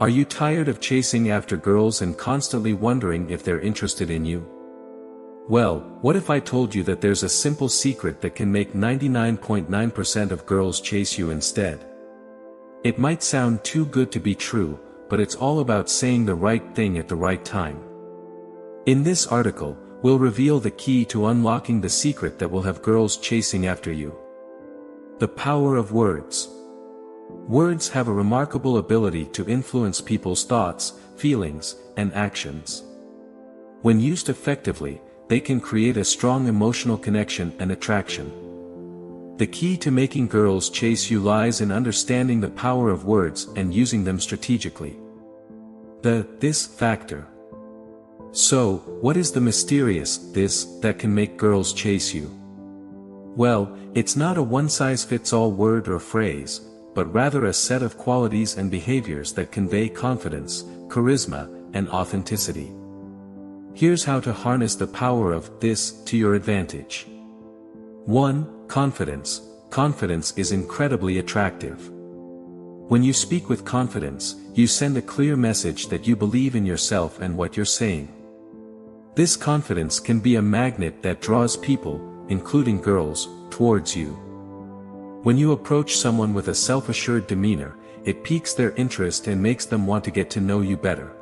Are you tired of chasing after girls and constantly wondering if they're interested in you? Well, what if I told you that there's a simple secret that can make 99.9% of girls chase you instead? It might sound too good to be true, but it's all about saying the right thing at the right time. In this article, we'll reveal the key to unlocking the secret that will have girls chasing after you. The power of words. Words have a remarkable ability to influence people's thoughts, feelings, and actions. When used effectively, they can create a strong emotional connection and attraction. The key to making girls chase you lies in understanding the power of words and using them strategically. The this factor. So, what is the mysterious this that can make girls chase you? Well, it's not a one-size-fits-all word or phrase, but rather a set of qualities and behaviors that convey confidence, charisma, and authenticity. Here's how to harness the power of this to your advantage. 1. Confidence. Confidence is incredibly attractive. When you speak with confidence, you send a clear message that you believe in yourself and what you're saying. This confidence can be a magnet that draws people, including girls, towards you. When you approach someone with a self-assured demeanor, it piques their interest and makes them want to get to know you better.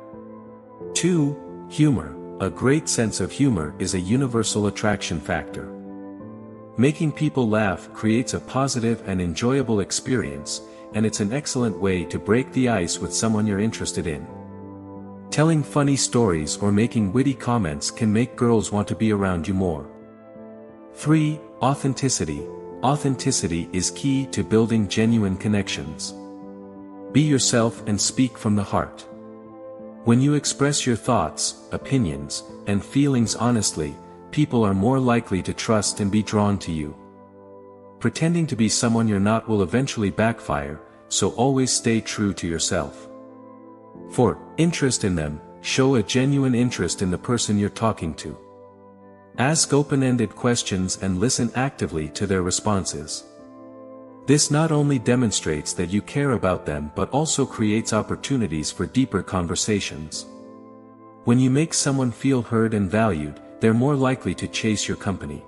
2. Humor. A great sense of humor is a universal attraction factor. Making people laugh creates a positive and enjoyable experience, and it's an excellent way to break the ice with someone you're interested in. Telling funny stories or making witty comments can make girls want to be around you more. 3. Authenticity. Authenticity is key to building genuine connections. Be yourself and speak from the heart. When you express your thoughts, opinions, and feelings honestly, people are more likely to trust and be drawn to you. Pretending to be someone you're not will eventually backfire, so always stay true to yourself. 4. Interest in them. Show a genuine interest in the person you're talking to. Ask open-ended questions and listen actively to their responses. This not only demonstrates that you care about them but also creates opportunities for deeper conversations. When you make someone feel heard and valued, they're more likely to chase your company.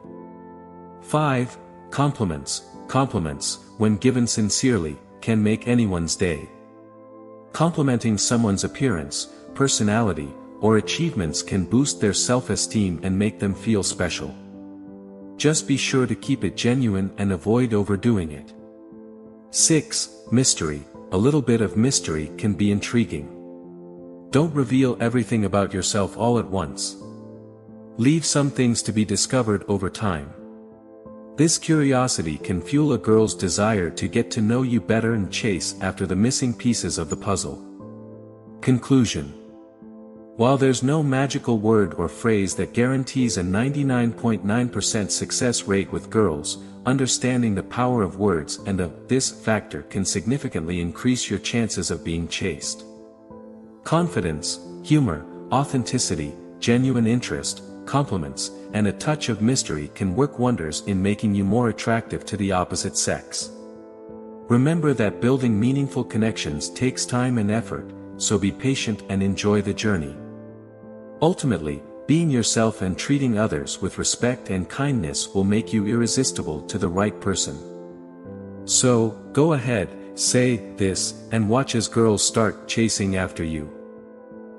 5. Compliments. Compliments, when given sincerely, can make anyone's day. Complimenting someone's appearance, personality, or achievements can boost their self-esteem and make them feel special. Just be sure to keep it genuine and avoid overdoing it. 6. Mystery. A little bit of mystery can be intriguing. Don't reveal everything about yourself all at once. Leave some things to be discovered over time. This curiosity can fuel a girl's desire to get to know you better and chase after the missing pieces of the puzzle. Conclusion. While there's no magical word or phrase that guarantees a 99.9% success rate with girls, understanding the power of words and of this factor can significantly increase your chances of being chased. Confidence, humor, authenticity, genuine interest, compliments, and a touch of mystery can work wonders in making you more attractive to the opposite sex. Remember that building meaningful connections takes time and effort, so be patient and enjoy the journey. Ultimately, being yourself and treating others with respect and kindness will make you irresistible to the right person. So, go ahead, say this, and watch as girls start chasing after you.